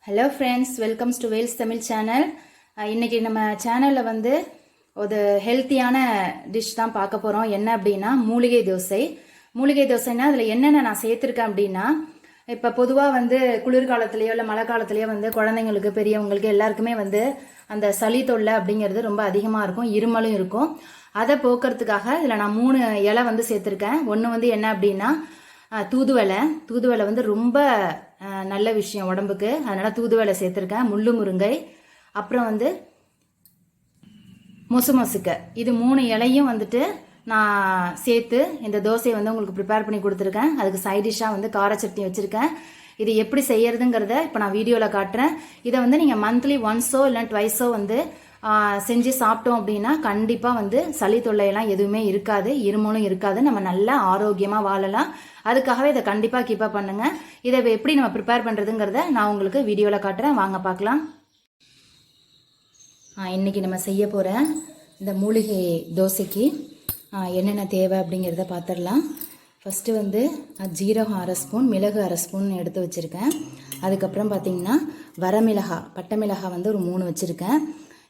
Hello friends, welcomes to Vels Tamil channel. இன்றைக்கி நம்ம சேனலில் வந்து ஒரு ஹெல்த்தியான டிஷ் தான் பார்க்க போகிறோம். என்ன அப்படின்னா மூலிகை தோசை. மூலிகை தோசைன்னா அதில் என்னென்ன நான் சேர்த்துருக்கேன் அப்படின்னா, இப்போ பொதுவாக வந்து குளிர்காலத்துலேயோ இல்லை மழை காலத்துலேயோ வந்து குழந்தைங்களுக்கு பெரியவங்களுக்கு எல்லாருக்குமே வந்து அந்த சளி தொல்லை அப்படிங்கிறது ரொம்ப அதிகமாக இருக்கும், இருமலும் இருக்கும். அதை போக்குறதுக்காக இதில் நான் 3 இலை வந்து சேர்த்துருக்கேன். ஒன்று வந்து என்ன அப்படின்னா தூதுவளை. தூதுவளை வந்து ரொம்ப நல்ல விஷயம் உடம்புக்கு, அதனால் தூதுவளை சேர்த்துருக்கேன். முள்ளு முருங்கை, அப்புறம் வந்து மொசுக்க. இது 3 இலையும் வந்துட்டு நான் சேர்த்து இந்த தோசையை வந்து உங்களுக்கு ப்ரிப்பேர் பண்ணி கொடுத்துருக்கேன். அதுக்கு சைட் டிஷ்ஷாக வந்து கார சட்னி வச்சுருக்கேன். இது எப்படி செய்யறதுங்கிறத இப்போ நான் வீடியோவில் காட்டுறேன். இதை வந்து நீங்கள் மந்த்லி ஒன்ஸோ இல்லை ட்வைஸோ வந்து செஞ்சு சாப்பிட்டோம் அப்படின்னா கண்டிப்பாக வந்து சளி தொல்லையெல்லாம் எதுவுமே இருக்காது, இருமலும் இருக்காது, நம்ம நல்லா ஆரோக்கியமாக வாழலாம். அதுக்காகவே இதை கண்டிப்பாக கீப்பப் பண்ணுங்கள். இதை எப்படி நம்ம ப்ரிப்பேர் பண்ணுறதுங்கிறத நான் உங்களுக்கு வீடியோவில் காட்டுறேன், வாங்க பார்க்கலாம். இன்றைக்கி நம்ம செய்ய போகிற இந்த மூலிகை தோசைக்கு என்னென்ன தேவை அப்படிங்கிறத பார்த்துடலாம். ஃபஸ்ட்டு வந்து ஜீரகம் 1/2 ஸ்பூன், மிளகு 1/2 ஸ்பூன் எடுத்து வச்சுருக்கேன். அதுக்கப்புறம் பார்த்திங்கன்னா வரமிளகா, பட்டை மிளகாய் வந்து ஒரு 3 வச்சுருக்கேன்.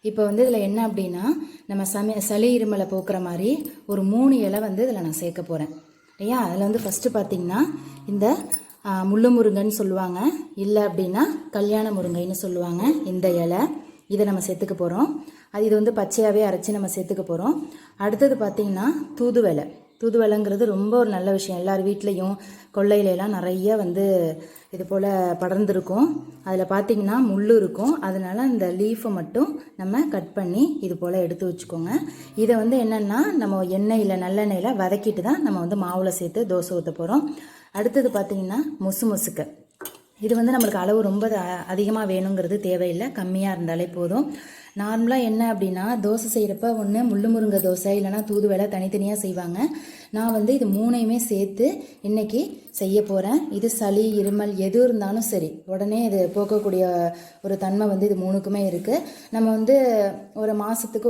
இப்போ வந்து இதில் என்ன அப்படின்னா, நம்ம சளி இருமலை போக்குற மாதிரி ஒரு 3 இலை வந்து இதில் நான் சேர்க்க போகிறேன் இல்லையா. அதில் வந்து ஃபஸ்ட்டு பார்த்திங்கன்னா இந்த முள்ளு முருங்கைன்னு சொல்லுவாங்க, இல்லை அப்படின்னா கல்யாண முருங்கைன்னு சொல்லுவாங்க. இந்த இலை இதை நம்ம சேர்த்துக்க போகிறோம். இது வந்து பச்சையாகவே அரைச்சி நம்ம சேர்த்துக்க போகிறோம். அடுத்தது பார்த்திங்கன்னா தூதுவளை. தூதுவளைங்கிறது ரொம்ப ஒரு நல்ல விஷயம். எல்லார் வீட்லேயும் கொள்ளையிலலாம் நிறைய வந்து இது போல் படர்ந்துருக்கும். அதில் பார்த்திங்கன்னா முள் இருக்கும். அதனால் அந்த லீஃபை மட்டும் நம்ம கட் பண்ணி இது போல் எடுத்து வச்சுக்கோங்க. இதை வந்து என்னென்னா நம்ம எண்ணெயில் நல்லெண்ணெயில் வதக்கிட்டு தான் நம்ம வந்து மாவில் சேர்த்து தோசை ஊற்ற போகிறோம். அடுத்தது பார்த்திங்கன்னா மொசுக்க. இது வந்து நம்மளுக்கு அளவு ரொம்ப அதிகமாக வேணுங்கிறது தேவையில்லை, கம்மியாக இருந்தாலே போதும். நார்மலாக என்ன அப்படின்னா தோசை செய்கிறப்ப ஒன்று முள்ளு முருங்கை தோசை இல்லைனா தூதுவளை தனித்தனியாக செய்வாங்க. நான் வந்து இது 3ஐயுமே சேர்த்து இன்றைக்கி செய்ய போகிறேன். இது சளி இருமல் எது இருந்தாலும் சரி உடனே இது போக்கக்கூடிய ஒரு தன்மை வந்து இது 3க்குமே இருக்குது. நம்ம வந்து ஒரு மாதத்துக்கு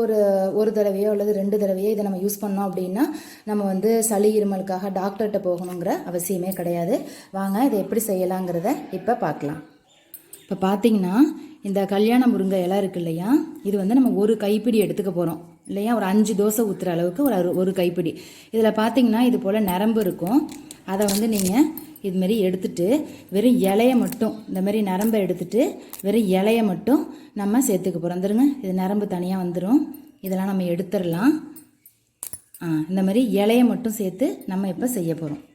ஒரு தடவையோ அல்லது 2 தடவையோ இதை நம்ம யூஸ் பண்ணோம் அப்படின்னா நம்ம வந்து சளி இருமலுக்காக டாக்டர்கிட்ட போகணுங்கிற அவசியமே கிடையாது. வாங்க இதை எப்படி செய்யலாங்கிறத இப்போ பார்க்கலாம். இப்போ பார்த்திங்கன்னா இந்த கல்யாண முருங்கை இலை இருக்கு இல்லையா, இது வந்து நம்ம ஒரு கைப்பிடி எடுத்துக்க போகிறோம் இல்லையா. ஒரு 5 தோசை ஊற்றுற அளவுக்கு ஒரு கைப்பிடி. இதில் பார்த்திங்கன்னா இது போல் நரம்பு இருக்கும். அதை வந்து நீங்கள் இதுமாரி எடுத்துட்டு வெறும் இலையை மட்டும், இந்த மாதிரி நரம்பை எடுத்துட்டு வெறும் இலையை மட்டும் நம்ம சேர்த்துக்க போகிறோம். வந்துருங்க, இது நரம்பு தனியாக வந்துடும், இதெல்லாம் நம்ம எடுத்துடலாம். இந்த மாதிரி இலையை மட்டும் சேர்த்து நம்ம இப்போ செய்ய போகிறோம்.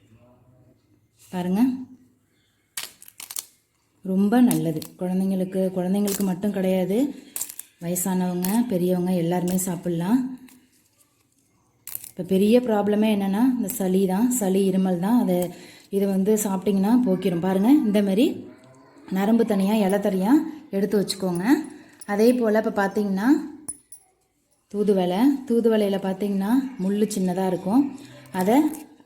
பாருங்கள், ரொம்ப நல்லது. குழந்தைங்களுக்கு மட்டும் கிடையாது, வயசானவங்க பெரியவங்க எல்லாருமே சாப்பிட்லாம். இப்போ பெரிய ப்ராப்ளமே என்னென்னா இந்த சளி தான், சளி இருமல் தான். இதை வந்து சாப்பிட்டிங்கன்னா போக்கிடும். பாருங்கள், இந்தமாரி நரம்பு தனியாக இலை தனியாக எடுத்து வச்சுக்கோங்க. அதே போல் இப்போ பார்த்திங்கன்னா தூதுவளையில் பார்த்திங்கன்னா முள் சின்னதாக இருக்கும். அதை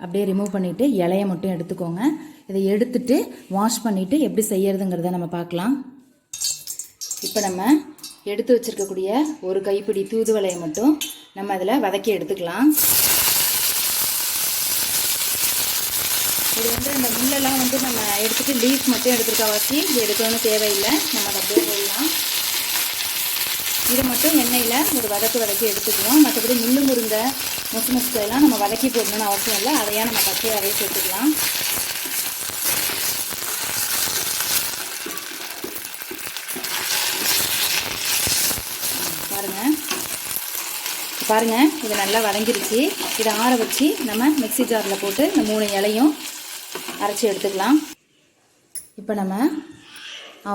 அப்படியே ரிமூவ் பண்ணிவிட்டு இலையை மட்டும் எடுத்துக்கோங்க. இதை எடுத்துட்டு வாஷ் பண்ணிவிட்டு எப்படி செய்யறதுங்கிறத நம்ம பார்க்கலாம். இப்போ நம்ம எடுத்து வச்சுருக்கக்கூடிய ஒரு கைப்பிடி தூதுவளையை மட்டும் நம்ம அதில் வதக்கி எடுத்துக்கலாம். இது வந்து இந்த முள்ளெல்லாம் வந்து நம்ம எடுத்துகிட்டு லீஃப் மட்டும் எடுத்துருக்காவாசி இது எடுக்கணும்னு தேவையில்லை, நம்ம அதை அப்படியே போடலாம். இதை மட்டும் எண்ணெயில் ஒரு வதக்கி எடுத்துக்குவோம். மற்றபடி முள்ளு முருங்கை மொசுக்கையெல்லாம் நம்ம வதக்கி போடணும்னு அவசியம் இல்லை, அதையாக நம்ம பச்சையாகவே சேர்த்துக்கலாம். பாருங்கள் இது நல்லா வதங்கிருச்சு. இதை ஆற வச்சு நம்ம மிக்ஸி ஜாரில் போட்டு இந்த 3 இலையும் அரைச்சி எடுத்துக்கலாம். இப்போ நம்ம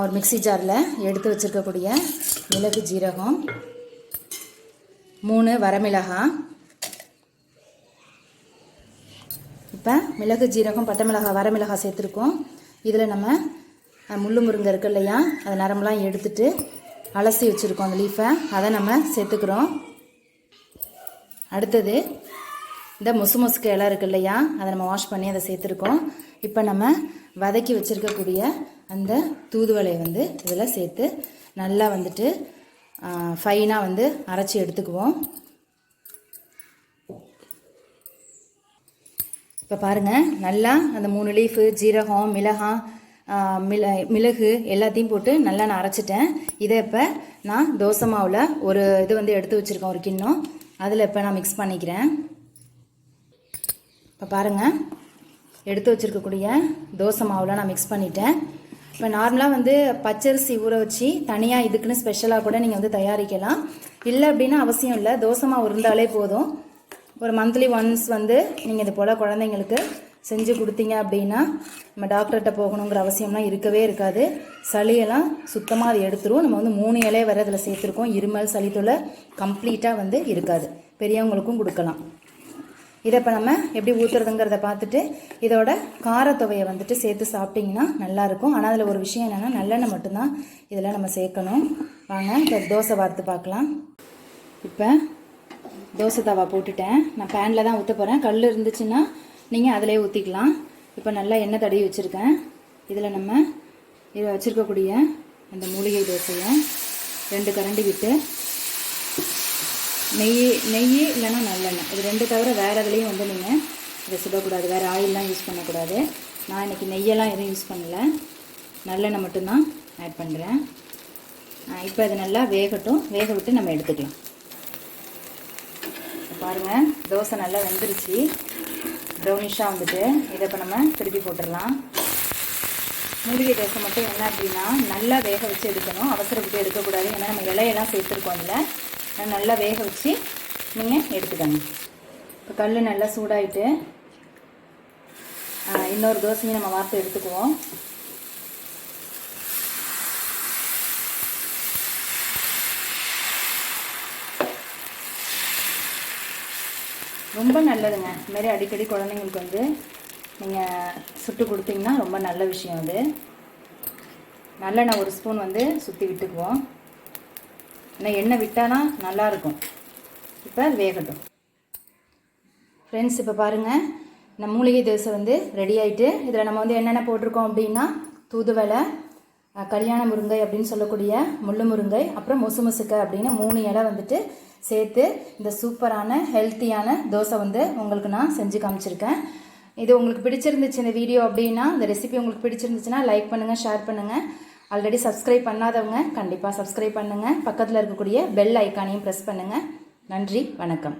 ஒரு மிக்ஸி ஜாரில் எடுத்து வச்சுருக்கக்கூடிய மிளகு ஜீரகம், 3 வரமிளகாய். இப்போ மிளகு ஜீரகம் பட்டை மிளகாய் வரமிளகாய் சேர்த்துருக்கோம். இதில் நம்ம முள்ளு முருங்கை இருக்கு இல்லையா, அதை நரம்பெலாம் எடுத்துட்டு அலசி வச்சுருக்கோம் அந்த லீஃபை, அதை நம்ம சேர்த்துக்கிறோம். அடுத்தது இந்த மொசுக்க இலை இருக்கு இல்லையா, அதை நம்ம வாஷ் பண்ணி அதை சேர்த்துருக்கோம். இப்போ நம்ம வதக்கி வச்சுருக்கக்கூடிய அந்த தூதுவளையை வந்து இதில் சேர்த்து நல்லா வந்துட்டு ஃபைனாக வந்து அரைச்சி எடுத்துக்குவோம். இப்போ பாருங்கள், நல்லா அந்த 3 லீஃபு ஜீரகம் மிளகாய் மிளகு எல்லாத்தையும் போட்டு நல்லா நான் அரைச்சிட்டேன். இதை இப்போ நான் தோசை மாவில் ஒரு இது வந்து எடுத்து வச்சுருக்கேன், ஒரு கிண்ணம். அதில் இப்போ நான் மிக்ஸ் பண்ணிக்கிறேன். இப்போ பாருங்கள், எடுத்து வச்சுருக்கக்கூடிய தோசை மாவில் நான் மிக்ஸ் பண்ணிட்டேன். இப்போ நார்மலாக வந்து பச்சரிசி ஊற வச்சு தனியாக இதுக்குன்னு ஸ்பெஷலாக கூட நீங்கள் வந்து தயாரிக்கலாம். இல்லை அப்படின்னா அவசியம் இல்லை, தோசை மாவு இருந்தாலே போதும். ஒரு மந்த்லி ஒன்ஸ் வந்து நீங்கள் இது போல் குழந்தைங்களுக்கு செஞ்சு கொடுத்தீங்க அப்படின்னா நம்ம டாக்டர்கிட்ட போகணுங்கிற அவசியம்லாம் இருக்கவே இருக்காது. சளியெல்லாம் சுத்தமாக அது எடுத்துரும். நம்ம வந்து 3 இலை வரை அதில் சேர்த்துருக்கோம். இருமல் சளித்தொலை கம்ப்ளீட்டாக வந்து இருக்காது. பெரியவங்களுக்கும் கொடுக்கலாம். இதை இப்போ நம்ம எப்படி ஊற்றுறதுங்கிறத பார்த்துட்டு இதோட காரத்துவையை வந்துட்டு சேர்த்து சாப்பிட்டிங்கன்னா நல்லாயிருக்கும். ஆனால் அதில் ஒரு விஷயம் என்னென்னா, நல்லெண்ணெய் மட்டும்தான் இதில் நம்ம சேர்க்கணும். வாங்க இப்போ தோசை வார்த்து பார்க்கலாம். இப்போ தோசை தவா போட்டுட்டேன். நான் பேனில் தான் ஊற்ற போகிறேன். கல் இருந்துச்சுன்னா நீங்கள் அதிலே ஊற்றிக்கலாம். இப்போ நல்லா எண்ணெய் தடவி வச்சுருக்கேன். இதில் நம்ம இதை வச்சுருக்கக்கூடிய அந்த மூலிகை தோசையை 2 கரண்டி விட்டு நெய் இல்லைன்னா நல்லெண்ணெய், இது 2 தவிர வேறு எதுலேயும் வந்து நீங்கள் இதை சுடக்கூடாது. வேறு ஆயிலெலாம் யூஸ் பண்ணக்கூடாது. நான் இன்றைக்கி நெய்யெல்லாம் எதுவும் யூஸ் பண்ணலை, நல்லெண்ணெய் மட்டும்தான் ஆட் பண்ணுறேன். இப்போ இது நல்லா வேகட்டும். வேக விட்டு நம்ம எடுத்துக்கலாம். பாருங்கள், தோசை நல்லா வெந்துருச்சு, ப்ரௌனிஷாக வந்துட்டு. இதை இப்போ நம்ம திருப்பி போட்டுடலாம். மூலிகை தோசை மட்டும் என்ன அப்படின்னா நல்லா வேக வச்சு எடுக்கணும், அவசரப்பட்டு எடுக்கக்கூடாது. ஏன்னா நம்ம இலையெல்லாம் சேர்த்துருக்கோம். அதில் நல்லா வேக வச்சு நீங்கள் எடுத்துக்கணும். இப்போ கல் நல்லா சூடாயிட்டு இன்னொரு தோசையும் நம்ம வார்த்து எடுத்துக்குவோம். ரொம்ப நல்லதுங்க. இதுமாரி அடிக்கடி குழந்தைங்களுக்கு வந்து நீங்கள் சுட்டு கொடுத்தீங்கன்னா ரொம்ப நல்ல விஷயம் அது. நல்லெண்ணெய் 1 ஸ்பூன் வந்து சுற்றி விட்டுக்குவோம். ஆனால் எண்ணெய் விட்டானா நல்லாயிருக்கும். இப்போ அது வேகட்டும். ஃப்ரெண்ட்ஸ், இப்போ பாருங்கள், நம்ம மூலிகை தோசை வந்து ரெடி ஆகிட்டு. இதில் நம்ம வந்து என்னென்ன போட்டிருக்கோம் அப்படின்னா, தூதுவளை, கல்யாண முருங்கை அப்படின்னு சொல்லக்கூடிய முள்ளு முருங்கை, அப்புறம் முசுமுசுக்கை அப்படின்னு 3 இலை வந்துட்டு சேர்த்து இந்த சூப்பரான ஹெல்த்தியான தோசை வந்து உங்களுக்கு நான் செஞ்சு காமிச்சிருக்கேன். இது உங்களுக்கு பிடிச்சிருந்துச்சு இந்த வீடியோ அப்படின்னா, இந்த ரெசிபி உங்களுக்கு பிடிச்சிருந்துச்சுன்னா லைக் பண்ணுங்கள், ஷேர் பண்ணுங்கள். ஆல்ரெடி சப்ஸ்கிரைப் பண்ணாதவங்க கண்டிப்பாக சப்ஸ்கிரைப் பண்ணுங்கள். பக்கத்தில் இருக்கக்கூடிய பெல் ஐக்கானையும் ப்ரெஸ் பண்ணுங்கள். நன்றி, வணக்கம்.